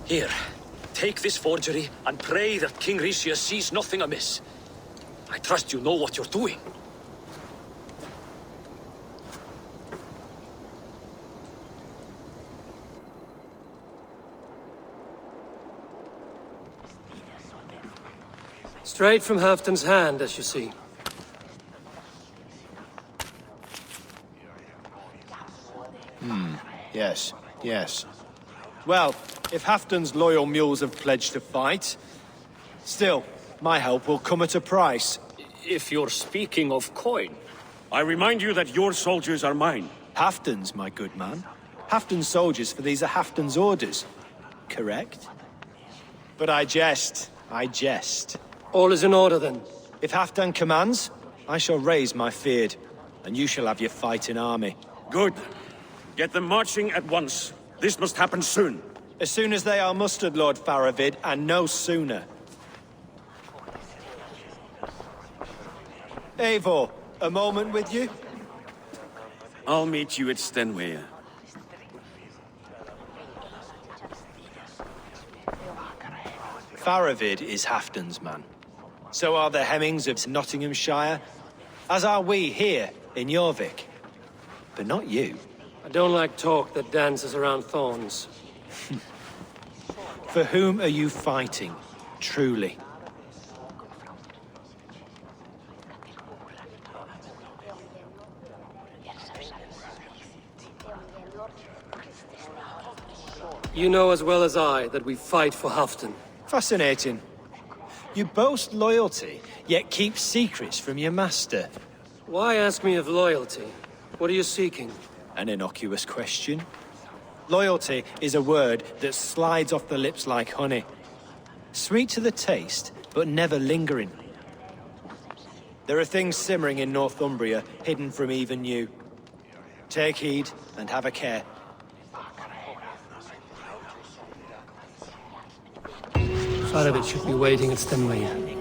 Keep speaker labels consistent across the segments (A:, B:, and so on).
A: Here, take this forgery and pray that King Ricius sees nothing amiss. I trust you know what you're doing.
B: Straight from Halfdan's hand, as you see.
C: Yes, yes. Well, if Halfdan's loyal mules have pledged to fight, still, my help will come at a price.
A: If you're speaking of coin.
D: I remind you that your soldiers are mine.
C: Halfdan's, my good man. Halfdan's soldiers, for these are Halfdan's orders. Correct? But I jest. I jest.
B: All is in order, then.
C: If Halfdan commands, I shall raise my feared, and you shall have your fighting army.
D: Good. Get them marching at once. This must happen soon.
C: As soon as they are mustered, Lord Faravid, and no sooner. Eivor, a moment with you?
D: I'll meet you at Stenway.
C: Faravid is Halfdan's man. So are the Hemmings of Nottinghamshire, as are we here in Jorvik. But not you.
B: I don't like talk that dances around thorns.
C: For whom are you fighting, truly?
B: You know as well as I that we fight for Halfdan.
C: Fascinating. You boast loyalty, yet keep secrets from your master.
B: Why ask me of loyalty? What are you seeking?
C: An innocuous question. Loyalty is a word that slides off the lips like honey. Sweet to the taste, but never lingering. There are things simmering in Northumbria, hidden from even you. Take heed, and have a care.
B: Faravid should be waiting at Stenway.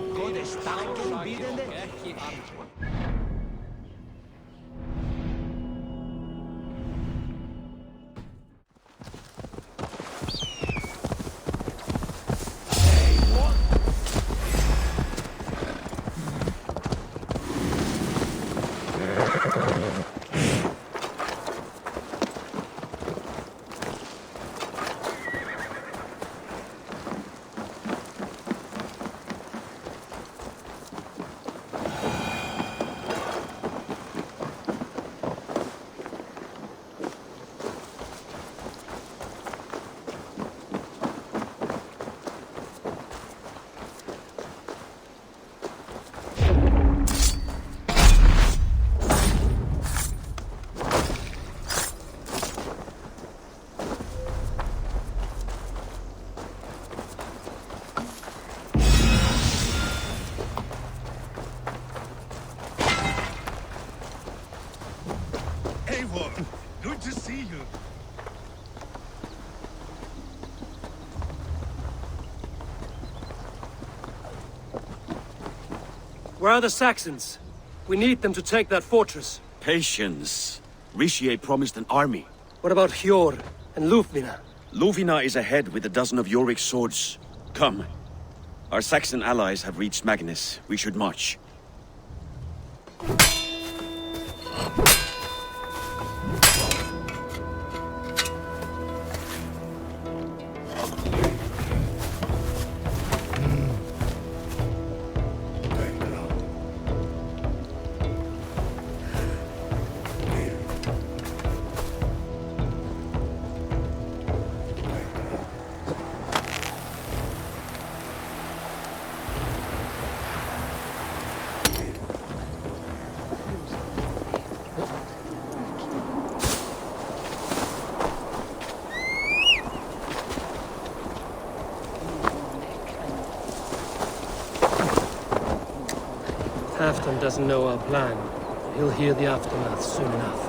E: Eivor, good to see you.
B: Where are the Saxons? We need them to take that fortress.
D: Patience. Ricier promised an army.
B: What about Hjor and Lufvina?
D: Luvina is ahead with a dozen of Jorvik's swords. Come. Our Saxon allies have reached Magnus. We should march.
B: Halfdan doesn't know our plan. He'll hear the aftermath soon enough.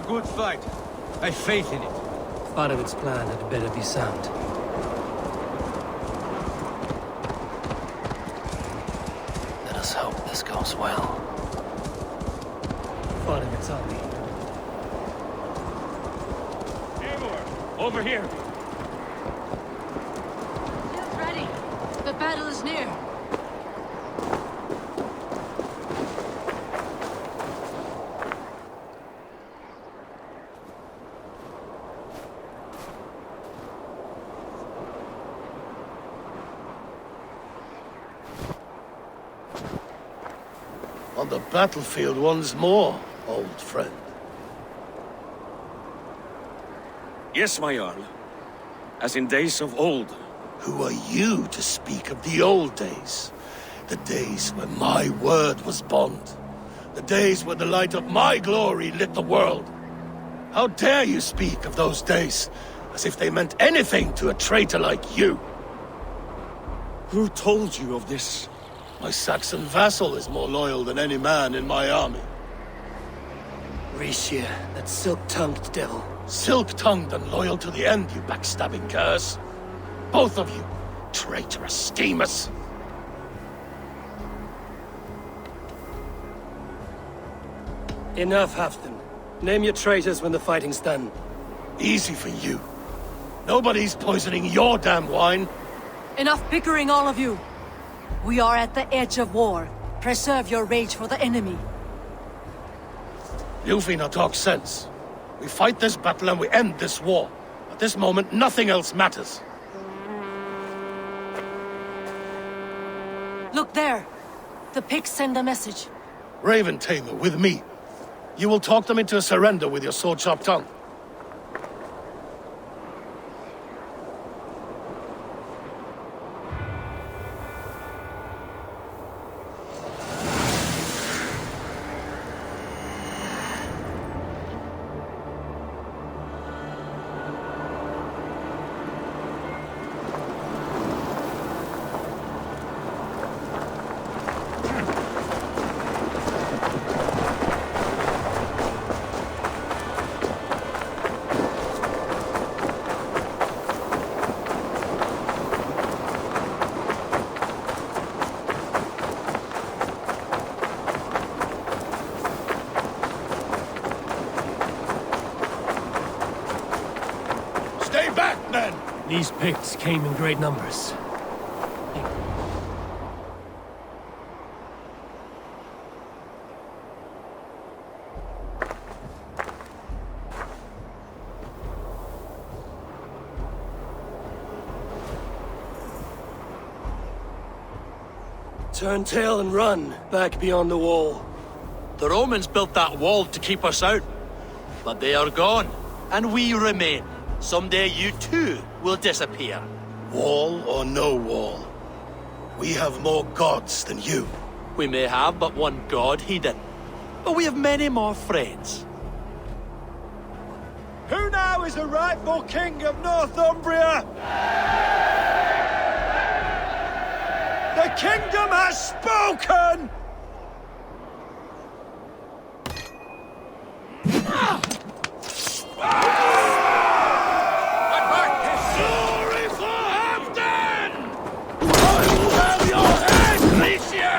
F: good fight. I've faith in it.
B: Part of its plan had better be sound. Let us hope this goes well. Part of its army.
A: Eivor, over here.
G: Get ready. The battle is near.
H: On the battlefield once more, old friend.
D: Yes, my Jarl. As in days of old.
H: Who are you to speak of the old days? The days when my word was bond. The days when the light of my glory lit the world. How dare you speak of those days, as if they meant anything to a traitor like you?
D: Who told you of this?
H: My Saxon vassal is more loyal than any man in my army.
B: Risha, that silk-tongued devil.
H: Silk-tongued and loyal to the end, you backstabbing curse. Both of you, traitorous schemers.
B: Enough, Halfdan. Name your traitors when the fighting's done.
H: Easy for you. Nobody's poisoning your damn wine.
G: Enough bickering, all of you. We are at the edge of war. Preserve your rage for the enemy.
H: Yufina talks sense. We fight this battle and we end this war. At this moment, nothing else matters.
G: Look there. The pigs send a message.
H: Raven Tamer, with me. You will talk them into a surrender with your sword-sharp tongue. Stay back, men!
B: These Picts came in great numbers. Turn tail and run, back beyond the wall.
I: The Romans built that wall to keep us out. But they are gone, and we remain. Someday you too will disappear.
H: Wall or no wall, we have more gods than you.
I: We may have but one god, Hedon. But we have many more friends.
F: Who now is the rightful king of Northumbria? The kingdom has spoken!
H: Glory for Haptic! I will have your head, Alicia!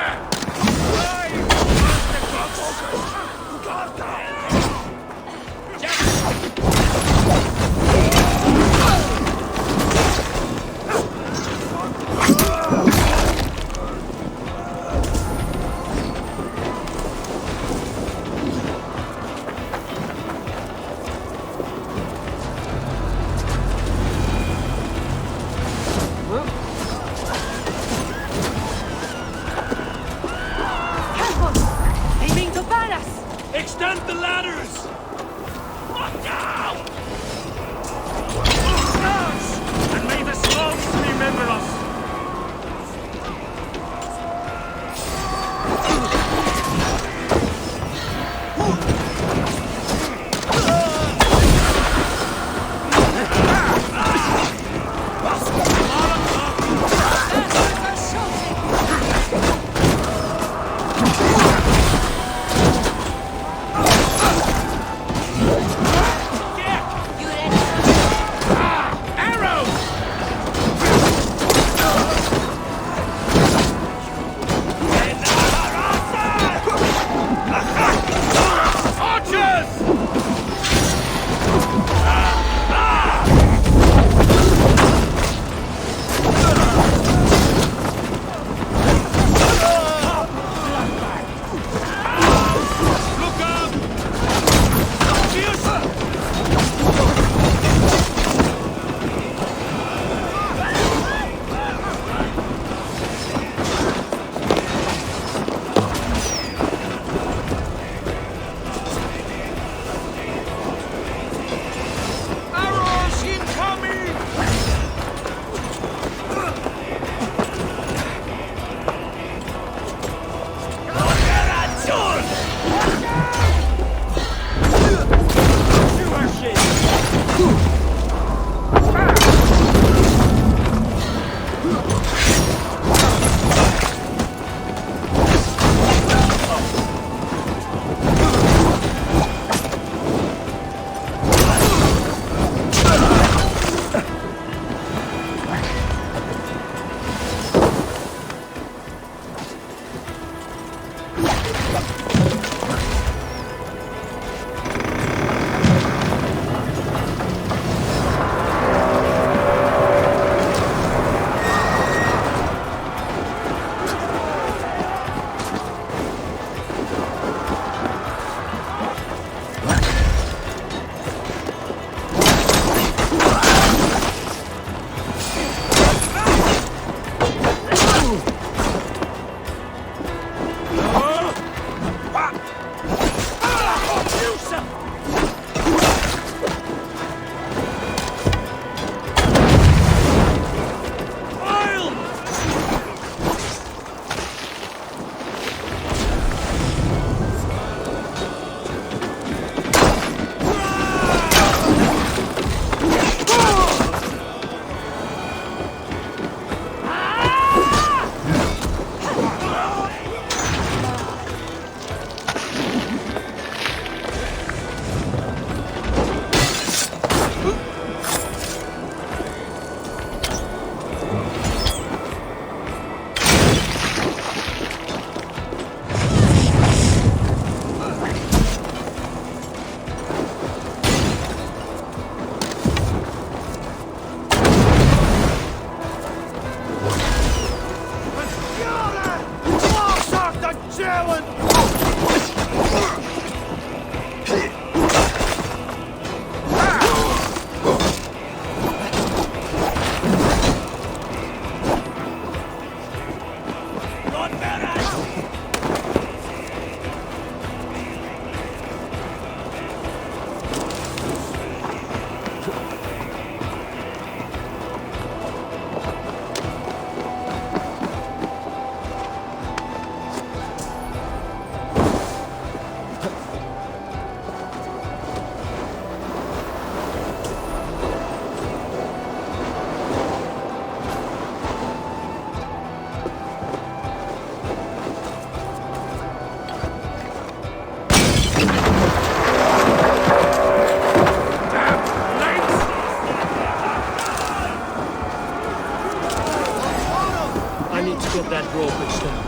B: that drawbridge down.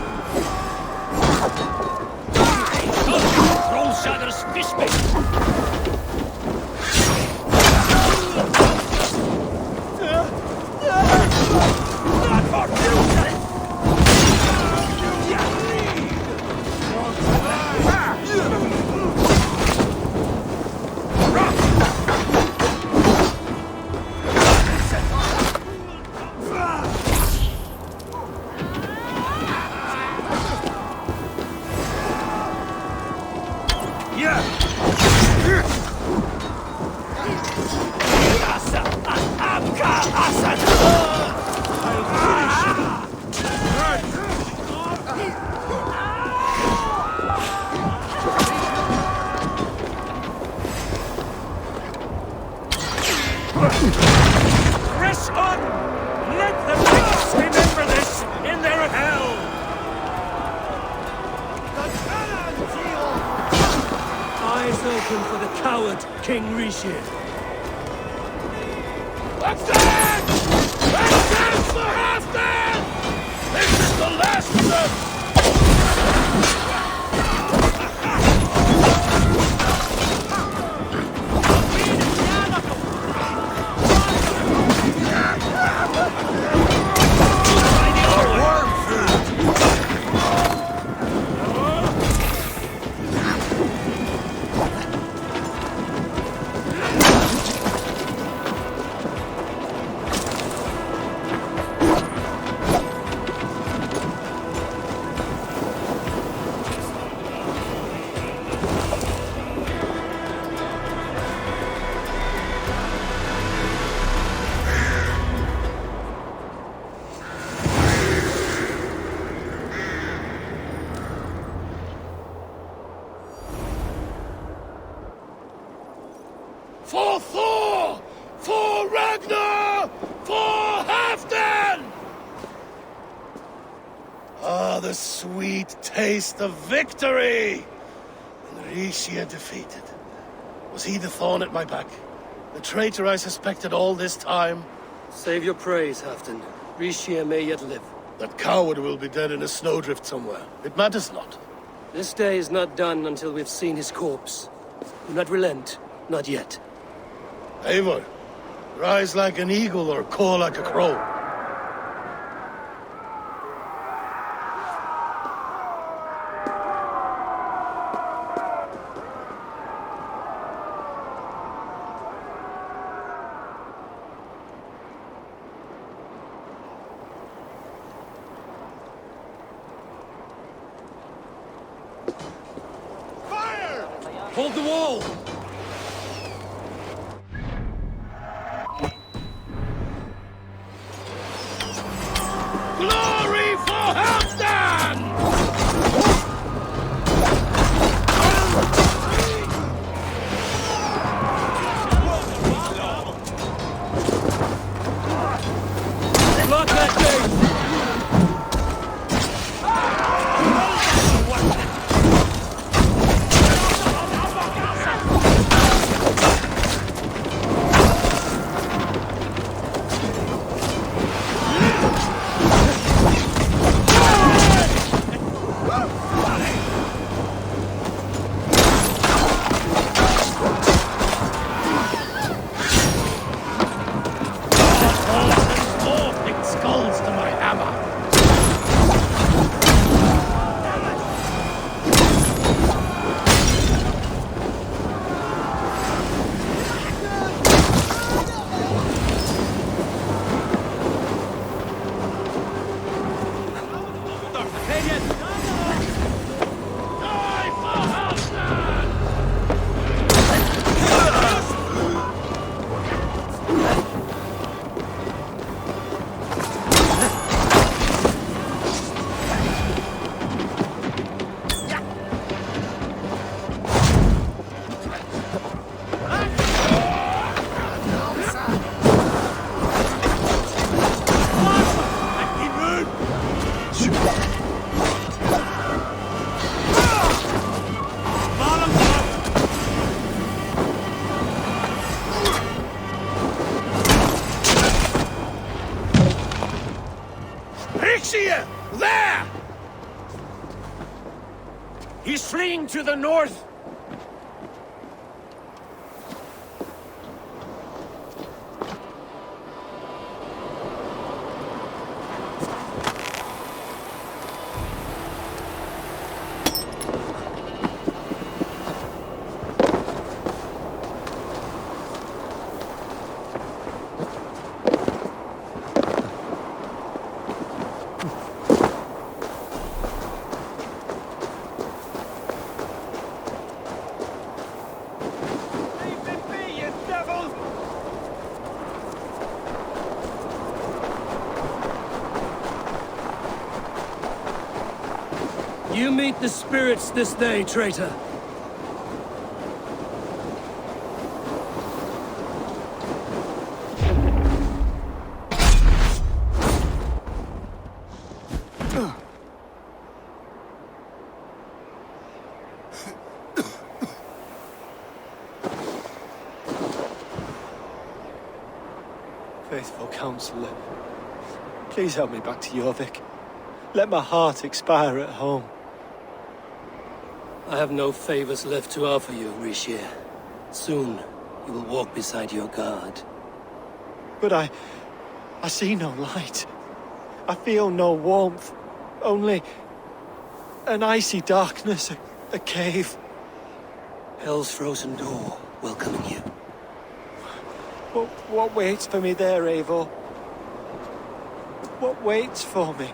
A: Troll Shadder's fist Press on! Let the Vikings remember this in their hell!
B: Eyes open for the coward, King Rishi.
H: Let's dance! Let's dance for Halfdan! This is the last of them! For Ragnar! For Halfdan! Ah, the sweet taste of victory! And Rishia defeated. Was he the thorn at my back? The traitor I suspected all this time?
B: Save your praise, Halfdan. Rishia may yet live.
H: That coward will be dead in a snowdrift somewhere. It matters not.
B: This day is not done until we've seen his corpse. Do not relent. Not yet.
H: Eivor, rise like an eagle or caw like a crow.
A: Hold the wall!
H: Glory for Halfdan!
B: Block that gate!
H: Skulls to my hammer! Die for Halfdan! Rishia! There!
A: He's fleeing to the north!
B: You meet the spirits this day, traitor.
C: Faithful counselor, please help me back to Jorvik. Let my heart expire at home.
B: I have no favors left to offer you, Rishia. Soon, you will walk beside your guard.
C: But I see no light. I feel no warmth. Only an icy darkness, a cave.
B: Hell's frozen door welcoming you.
C: What waits for me there, Eivor? What waits for me?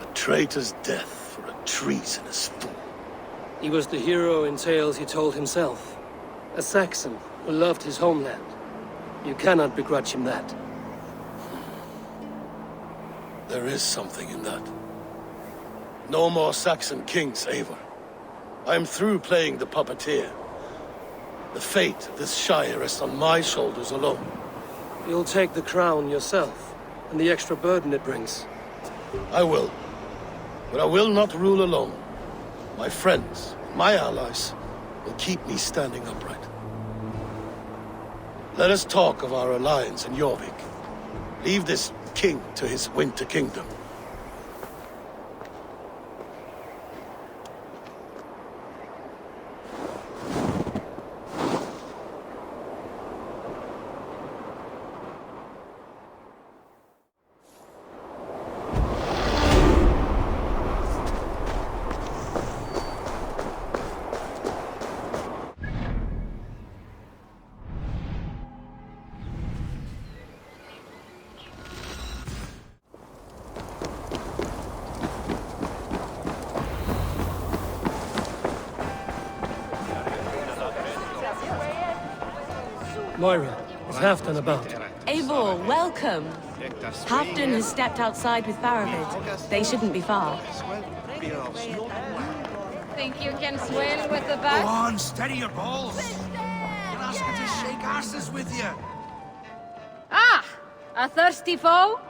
H: A traitor's death for a treasonous fool.
B: He was the hero in tales he told himself. A Saxon who loved his homeland. You cannot begrudge him that.
H: There is something in that. No more Saxon kings, Eivor. I'm through playing the puppeteer. The fate of this Shire rests on my shoulders alone.
B: You'll take the crown yourself, and the extra burden it brings.
H: I will. But I will not rule alone. My friends, my allies, will keep me standing upright. Let us talk of our alliance in Jorvik. Leave this king to his winter kingdom.
B: Moira, is Halfdan about?
J: Eivor, welcome. Halfdan has stepped outside with Baravid. They shouldn't be far.
K: Think you can swim with the
E: Go
K: bus?
E: on, steady your balls. You're asking to shake asses with you.
K: Ah! A thirsty foe?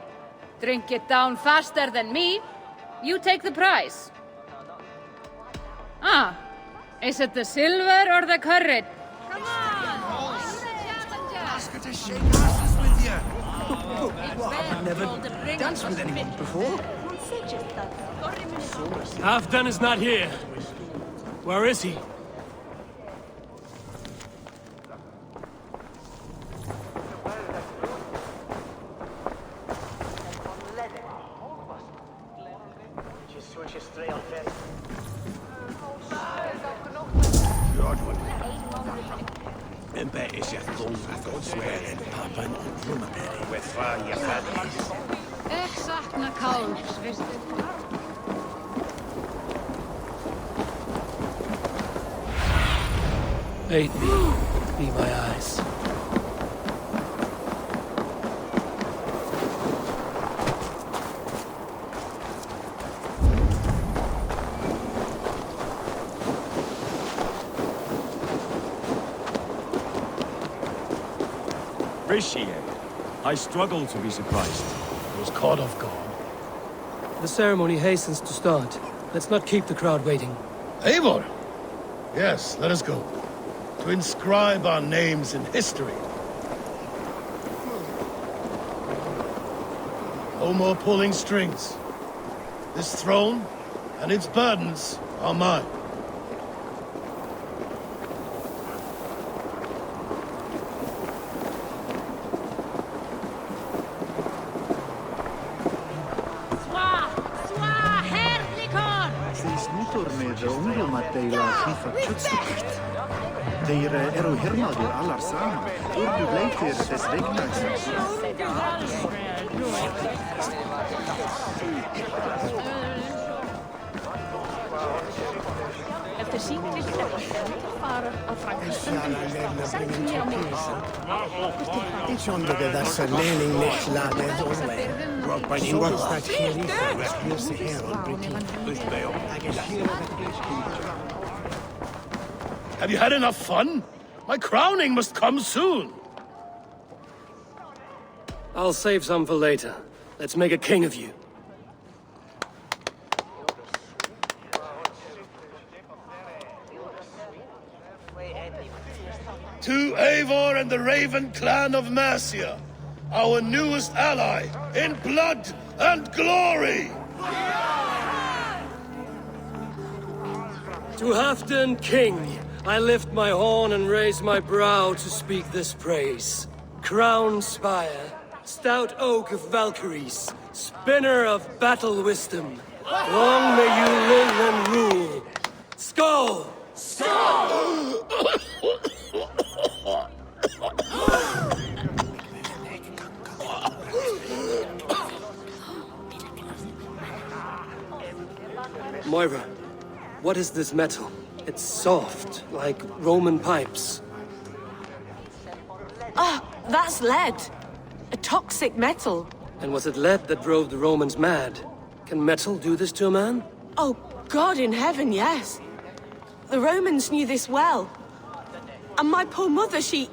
K: Drink it down faster than me. You take the prize. Ah! Is it the silver or the courage? Come on!
E: Asking to shake asses with you.
F: I've never danced with anyone before.
B: Halfdan is not here. Where is he?
K: Echt sakna kálfs, veistu.
B: Aid me. Be my eyes.
D: Appreciate it. I struggle to be surprised.
H: I was caught off guard.
B: The ceremony hastens to start. Let's not keep the crowd waiting.
H: Eivor! Yes, let us go. To inscribe our names in history. No more pulling strings. This throne and its burdens are mine.
L: Þeir eru hermaður allar saman. Urðu leitir þess regnagsins.
J: Eftir síkri fara á Frankfurt. Send mér á mig.
F: It's under the leaning next lad as Norway. Brought by the ones that here is here's the hair on Britain. I can hear that.
H: Have you had enough fun? My crowning must come soon.
B: I'll save some for later. Let's make a king of you.
H: To Eivor and the Raven clan of Mercia, our newest ally in blood and glory!
B: To Halfdan, king, I lift my horn and raise my brow to speak this praise. Crown spire, stout oak of Valkyries, spinner of battle wisdom. Long may you live and rule. Skull!
H: Skull!
B: Moira, what is this metal? It's soft, like Roman pipes.
J: Ah, that's lead. A toxic metal.
B: And was it lead that drove the Romans mad? Can metal do this to a man?
J: Oh, God in heaven, yes. The Romans knew this well. And my poor mother, she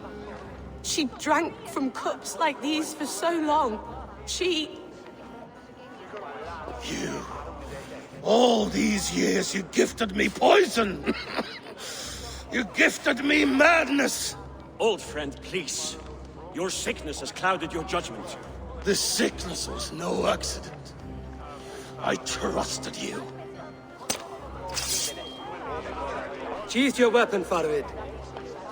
J: drank from cups like these for so long.
H: You. All these years you gifted me poison. You gifted me madness.
D: Old friend, please. Your sickness has clouded your judgment.
H: This sickness was no accident. I trusted you.
B: Sheath your weapon, Farvid.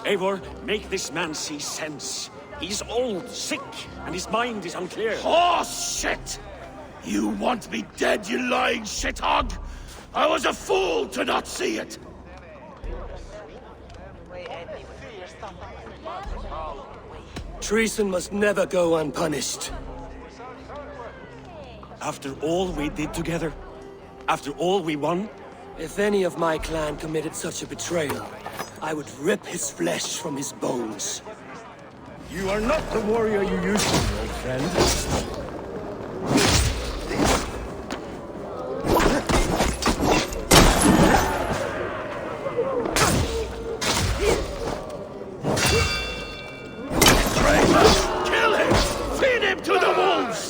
D: Eivor, make this man see sense. He's old, sick, and his mind is unclear.
H: Horse shit! You want me dead, you lying shithog? I was a fool to not see it!
B: Treason must never go unpunished.
D: After all we did together? After all we won?
B: If any of my clan committed such a betrayal, I would rip his flesh from his bones.
D: You are not the warrior you used to be, old friend.
H: Kill him! Feed him to the wolves!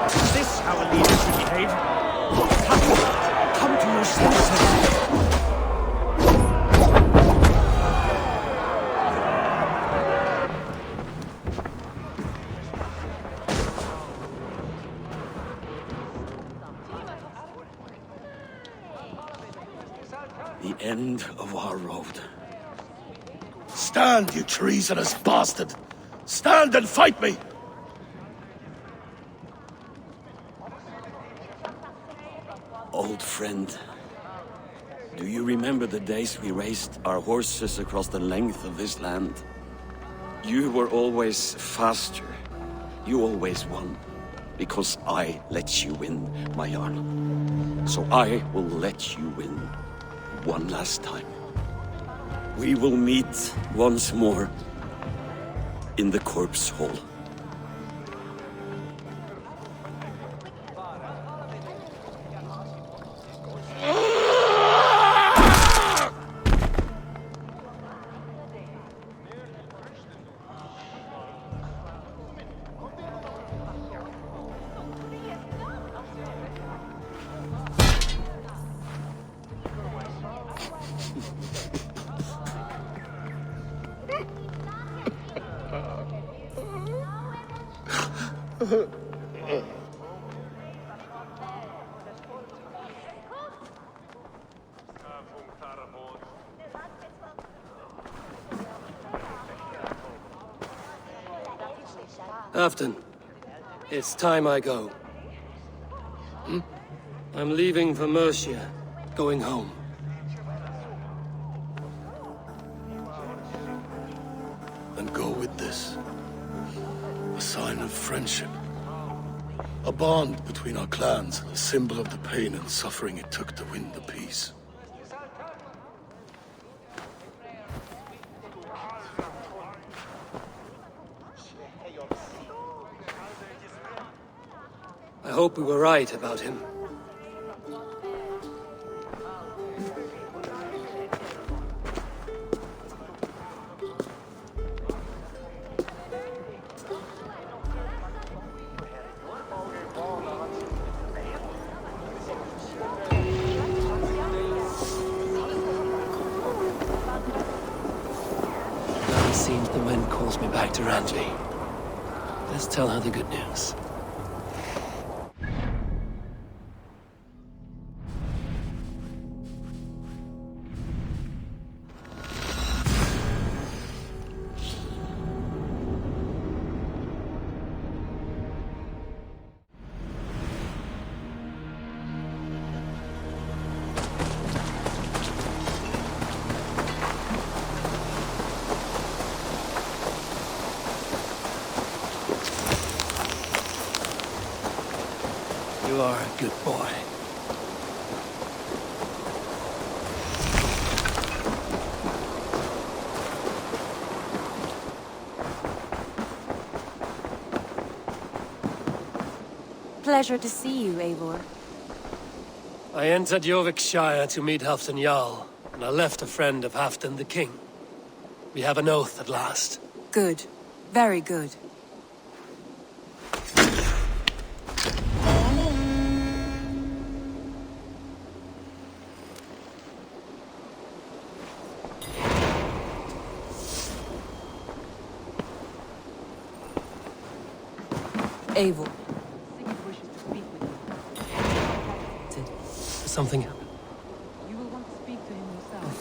D: Is this how a leader should behave? Come to your senses. The end of our road.
H: Stand, you treasonous bastard! Stand and fight me!
D: Old friend, do you remember the days we raced our horses across the length of this land? You were always faster. You always won. Because I let you win, my Jarl. So I will let you win one last time. We will meet once more in the corpse hall.
B: Afton, it's time I go. I'm leaving for Mercia, going home.
H: And go with this. A sign of friendship. A bond between our clans, a symbol of the pain and suffering it took to win the peace.
B: I hope we were right about him. Now it seems the wind calls me back to Randvi. Let's tell her the good news. You are a good boy.
J: Pleasure to see you, Eivor.
B: I entered Jorvikshire to meet Halfdan Jarl, and I left a friend of Halfdan the King. We have an oath at last.
G: Good. Very good. Eivor.
B: Something happened.
K: You will want to speak to him yourself.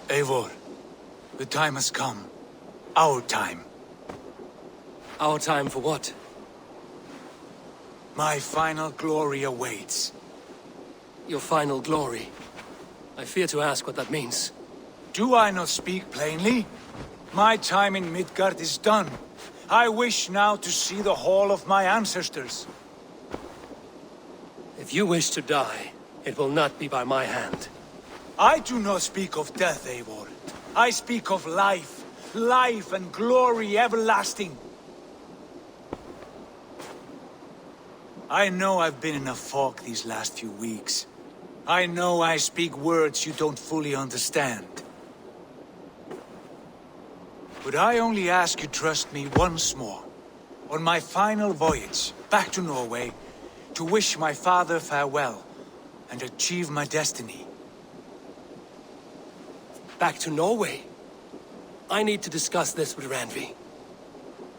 E: Eivor, the time has come. Our time.
B: Our time for what?
E: My final glory awaits.
B: Your final glory. I fear to ask what that means.
E: Do I not speak plainly? My time in Midgard is done. I wish now to see the hall of my ancestors.
B: If you wish to die, it will not be by my hand.
E: I do not speak of death, Eivor. I speak of life. Life and glory everlasting. I know I've been in a fog these last few weeks. I know I speak words you don't fully understand. But I only ask you trust me once more. On my final voyage back to Norway, to wish my father farewell and achieve my destiny.
B: Back to Norway? I need to discuss this with Randvi.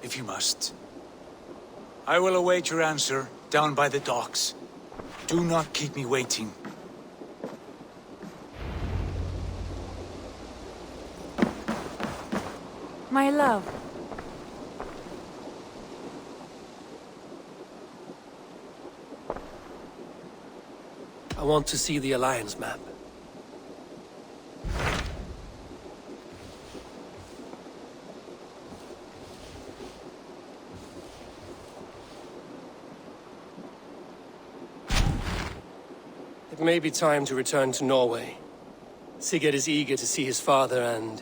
E: If you must. I will await your answer down by the docks. Do not keep me waiting.
J: My love.
B: I want to see the Alliance map. It may be time to return to Norway. Sigurd is eager to see his father and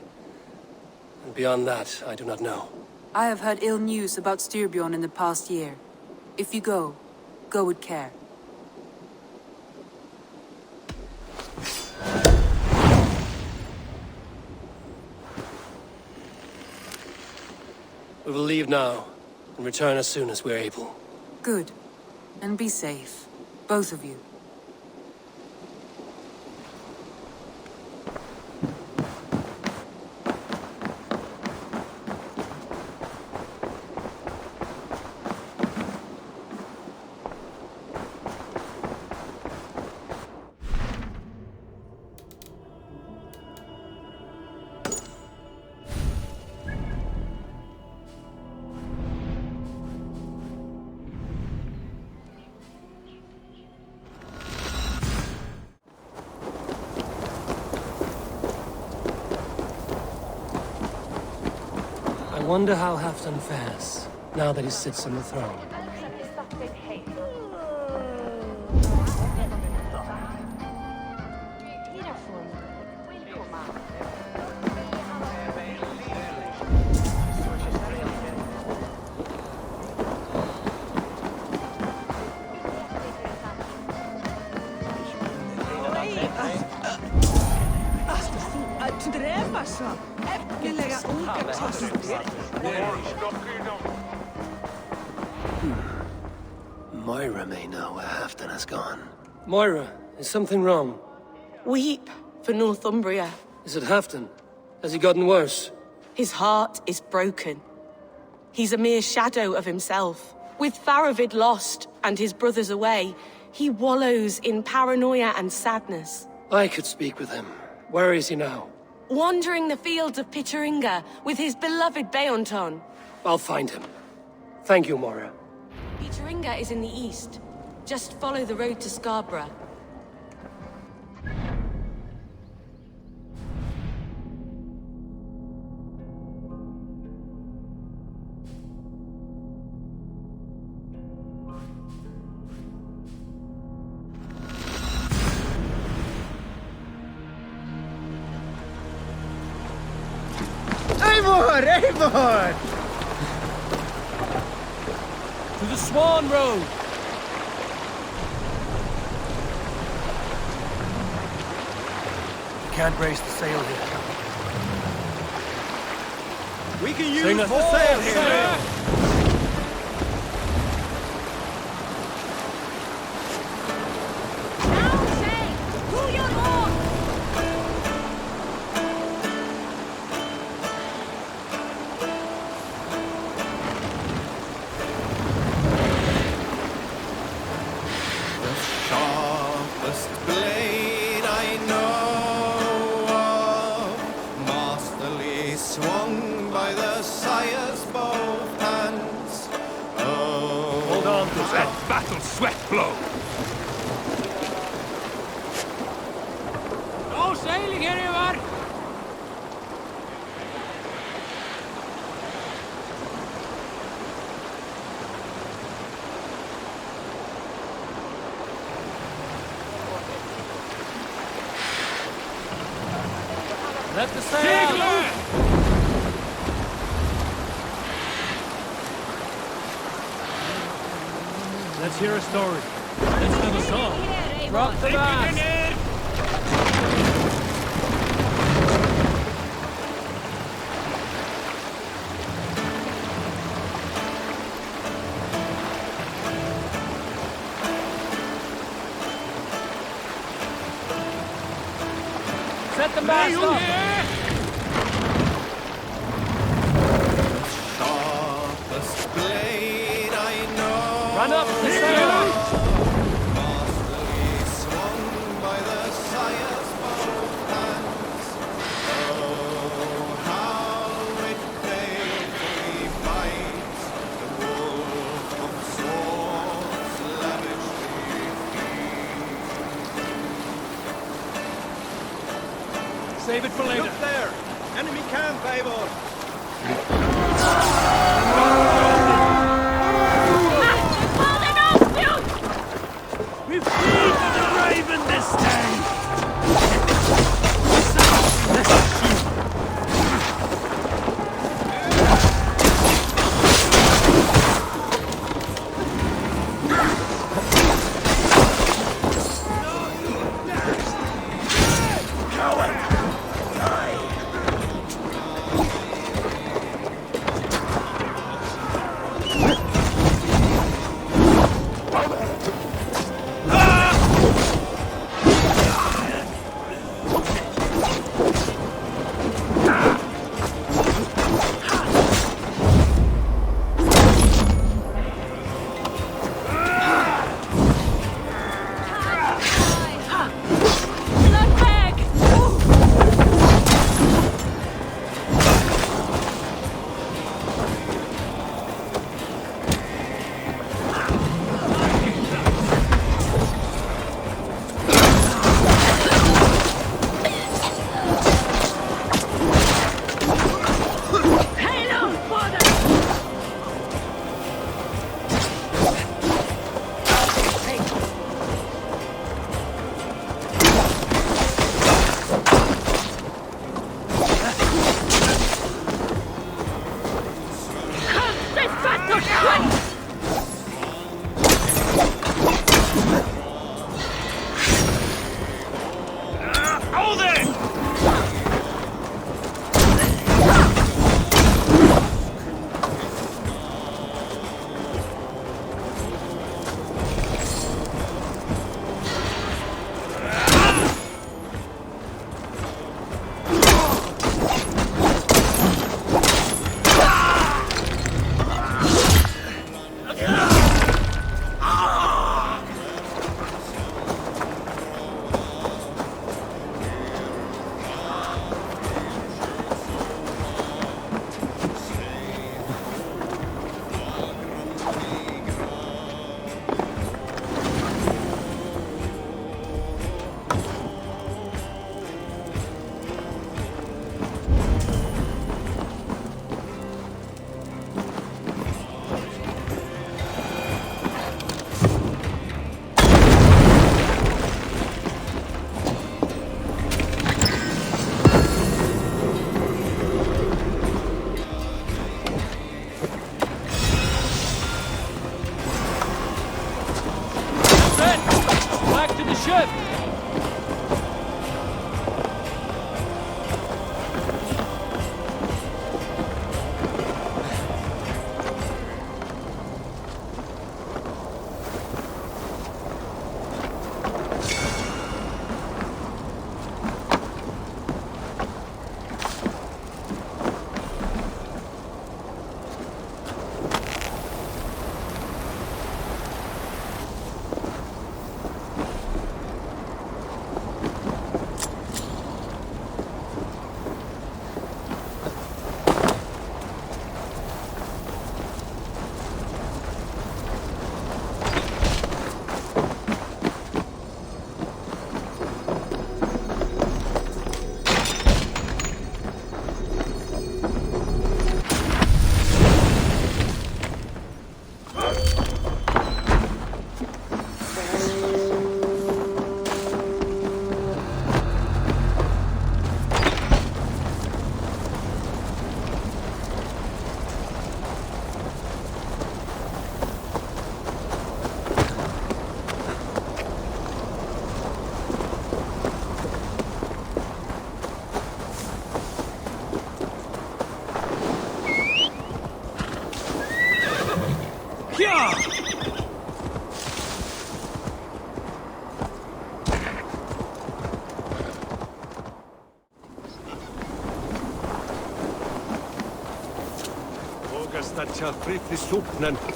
B: beyond that, I do not know.
G: I have heard ill news about Styrbjorn in the past year. If you go, go with care.
B: We will leave now and return as soon as we're able.
G: Good. And be safe. Both of you.
B: I wonder how Halfdan fares, now that he sits on the throne. Moira may know where Halfdan has gone. Moira, is something wrong?
J: Weep for Northumbria.
B: Is it Halfdan? Has he gotten worse?
J: His heart is broken. He's a mere shadow of himself. With Faravid lost and his brothers away, he wallows in paranoia and sadness.
B: I could speak with him. Where is he now?
J: Wandering the fields of Pittaringa with his beloved Beonton.
B: I'll find him. Thank you, Moira.
J: Pittaringa is in the east. Just follow the road to Scarborough.
F: Eivor! Eivor!
B: To the Swan Road! You can't raise the sail here.
F: We can use
B: Bring us
F: the sail here!
A: Sweat blow!
B: No sailing here, Eivor! Let the sail loose! Let's hear a story. Let's have a song. Drop the mast! Set the mast up!
F: Sharpest blade I know.
B: Run up the sail! Save it for later.
F: Look there! Enemy camp, Eivor!
B: We've freed the Raven this time!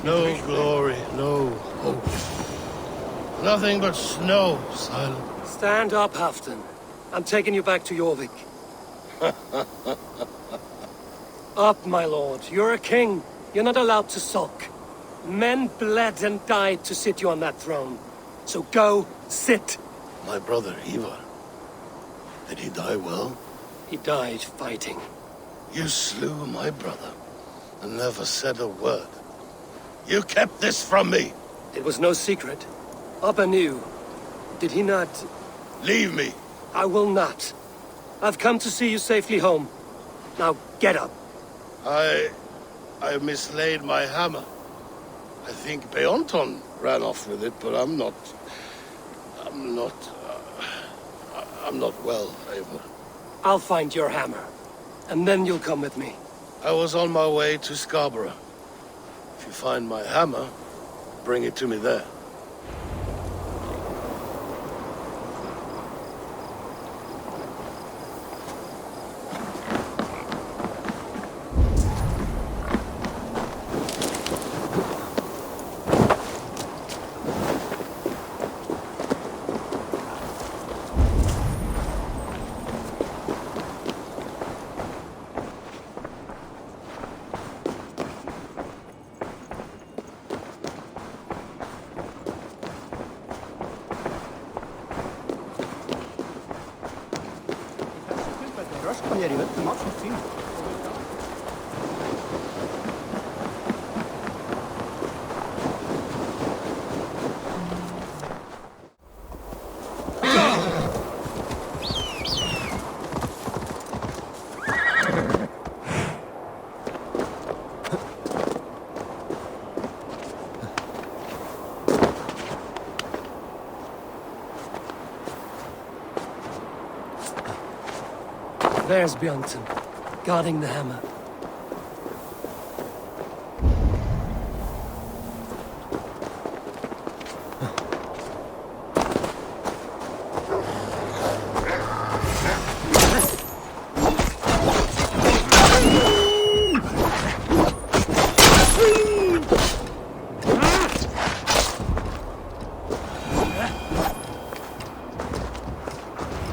H: No glory, no hope. Nothing but snow, silent.
B: Stand up, Halfdan. I'm taking you back to Jorvik. Up, my lord. You're a king. You're not allowed to sulk. Men bled and died to sit you on that throne. So go, sit.
H: My brother, Eivor. Did he die well?
B: He died fighting.
H: You slew my brother and never said a word. You kept this from me.
B: It was no secret. Abba knew. Did he not?
H: Leave me.
B: I will not. I've come to see you safely home. Now get up.
H: I mislaid my hammer. I think Beonton ran off with it, but I'm not well, Eivor.
B: I'll find your hammer. And then you'll come with me.
H: I was on my way to Scarborough. If you find my hammer, bring it to me there.
B: There's Björnson, guarding the hammer.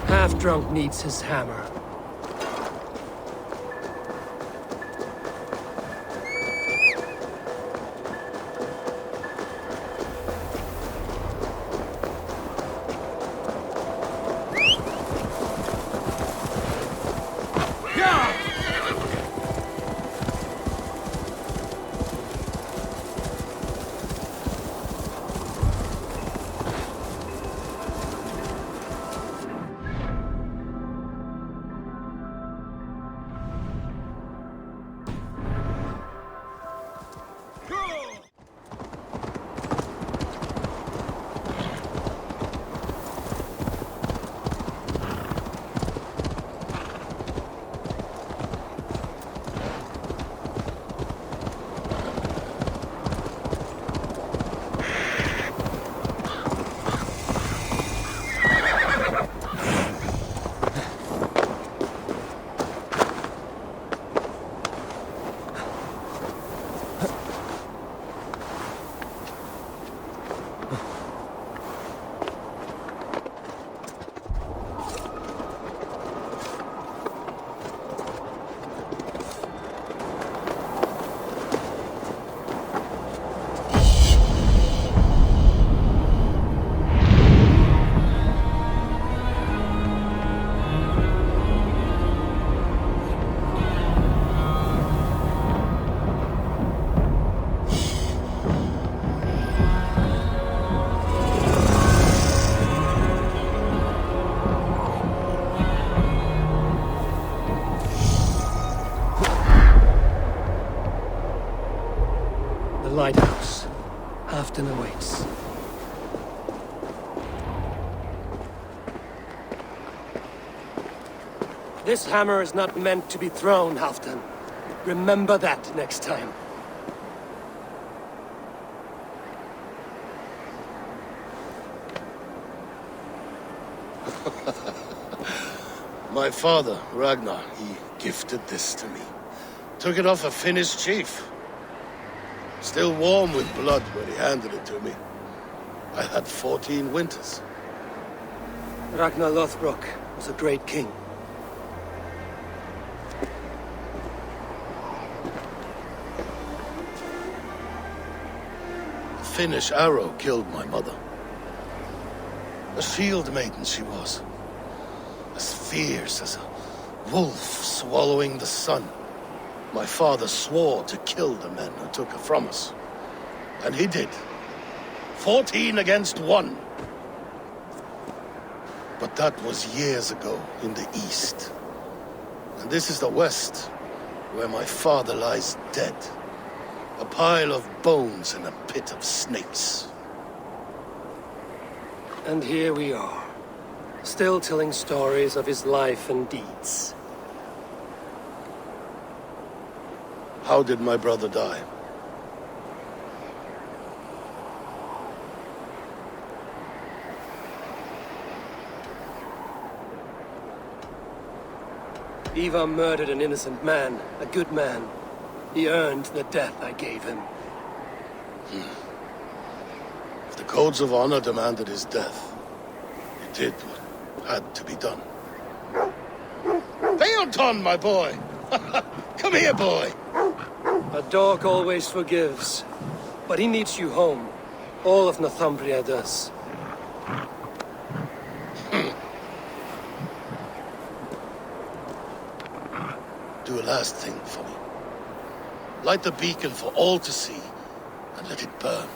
B: Half-drunk needs his hammer. Lighthouse. Halfdan awaits. This hammer is not meant to be thrown, Halfdan. Remember that next time.
H: My father, Ragnar, he gifted this to me. Took it off a Finnish chief. Still warm with blood when he handed it to me. I had 14 winters.
B: Ragnar Lothbrok was a great king.
H: A Finnish arrow killed my mother. A shield maiden she was. As fierce as a wolf swallowing the sun. My father swore to kill the men who took her from us. And he did. 14 against 1. But that was years ago in the east. And this is the west, where my father lies dead. A pile of bones in a pit of snakes.
B: And here we are, still telling stories of his life and deeds.
H: How did my brother die?
B: Eivor murdered an innocent man, a good man. He earned the death I gave him.
H: If the codes of honor demanded his death, he did what had to be done. Theoton, my boy! Come here, boy!
B: A dog always forgives, but he needs you home. All of Northumbria does.
H: Do a last thing for me. Light the beacon for all to see, and let it burn.